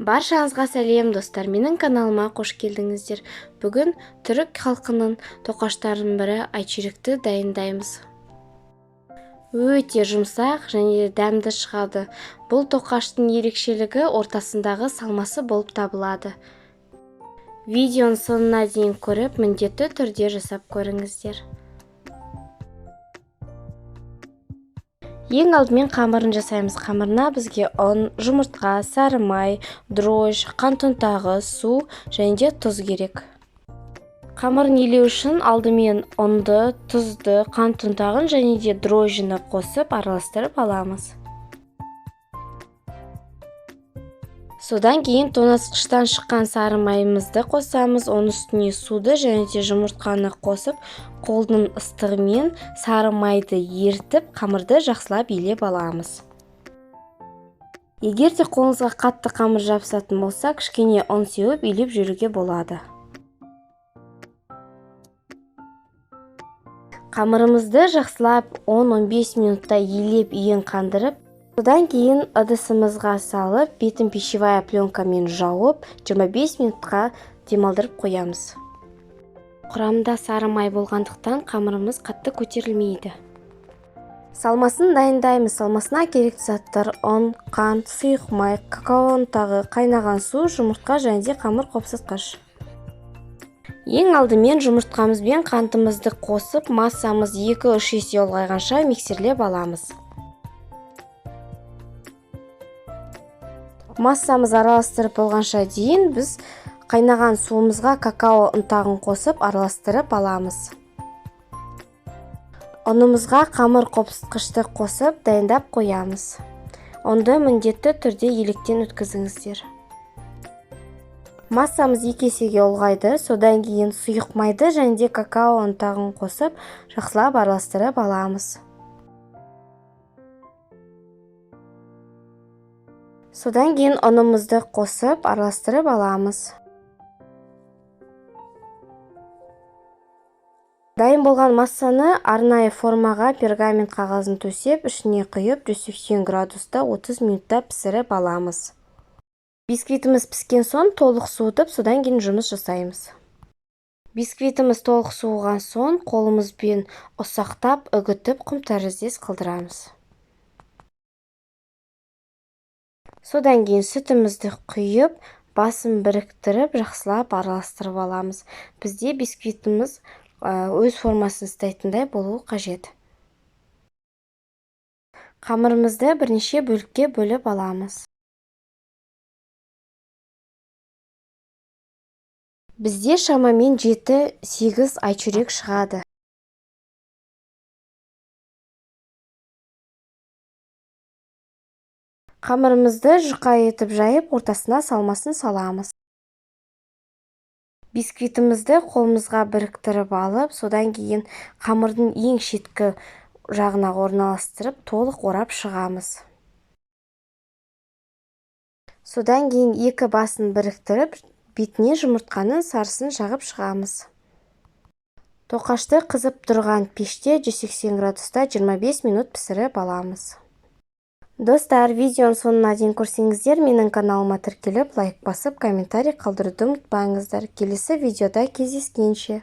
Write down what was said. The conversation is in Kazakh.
Баршаңызға сәлем достар, менің каналыма қош келдіңіздер. Бүгін түрік халқының тоқаштарының бірі айчүректі дайындаймыз. Өте жұмсақ және дәмді шығады. Бұл тоқаштың ерекшелігі ортасындағы салмасы болып табылады. Видеоның соңына дейін көріп, міндетті түрде жасап көріңіздер. Ең алдымен қамырын жасаймыз. Қамырына бізге ұн, жұмыртқа, сары май, дрожж, қант ұнтағы, су және де тұз керек. Қамырын илеу үшін алдымен ұнды, тұзды, қант ұнтағын және де дрожжыны қосып араластырып аламыз. Содан кейін тоңазытқыштан шыққан сары майымызды қосамыз, оның үстіне суды және де жұмыртқаны қосып, қолдың ыстығымен сары майды ертіп, қамырды жақсылап илеп аламыз. Егер де қолыңызға қатты қамыр жабысатын болса, кішкене ұн сеуіп илеп жүруге болады. Қамырымызды жақсылап 10-15 минутта илеп иін қандырып, содан кейін ыдысымызға салып, бетін пищевая пленкамен жауып, 25 минутқа демалдырып қоямыз. Құрамында сары май болғандықтан қамырымыз қатты көтерілмейді. Салмасын дайындаймыз. Салмасына керекті заттар ұн, қант, сұйық май, какао ұнтағы, қайнаған су, жұмыртқа және де қамыр қопсытқыш. Ең алдымен жұмыртқамыз бен қантымызды қосып, массамыз 2-3 есе ұлғайғанша миксерлеп аламыз. Массамыз араластырып болғанша дейін біз қайнаған суымызға какао ұнтағын қосып араластырып аламыз. Ұнымызға қамыр қопсытқышты қосып дайындап қоямыз. Ұнды міндетті түрде електен өткізіңіздер. Массамыз 2 есеге ұлғайды, содан кейін сұйық майды және де какао ұнтағын қосып жақсылап араластырып аламыз. Содан кейін ұнымызды қосып араластырып аламыз. Дайын болған массаны арнайы формаға пергамент қағазын төсеп, ішіне құйып 180 градуста 30 минутта пісіріп аламыз. Бисквитіміз піскен соң толық суытып, содан кейін жұмыс жасаймыз. Бисквитіміз толық суыған соң қолымызбен ұсақтап, үгітіп, құм тәріздес қылдырамыз. Содан кейін сүтімізді құйып, басын біріктіріп, жақсылап араластырып аламыз. Бізде бисквитіміз өз формасын ұстайтындай болуы қажет. Қамырымызды бірнеше бөлікке бөліп аламыз. Бізде шамамен 7-8 айчүрек шығады. Қамырымызды жұқа етіп жайып, ортасына салмасын саламыз. Бисквитімізді қолымызға біріктіріп алып, содан кейін қамырдың ең шеткі жағына орналастырып, толық орап шығамыз. Содан кейін екі басын біріктіріп, бетіне жұмыртқаның сарысын жағып шығамыз. Тоқашты қызып тұрған пеште 180 градуста 25 минут пісіріп аламыз. Достар, видеоның соңына дейін көрсеңіздер, менің каналыма тіркеліп, лайк басып, комментарий қалдыруды ұмытпаңыздар. Келесі видеода кездескенше.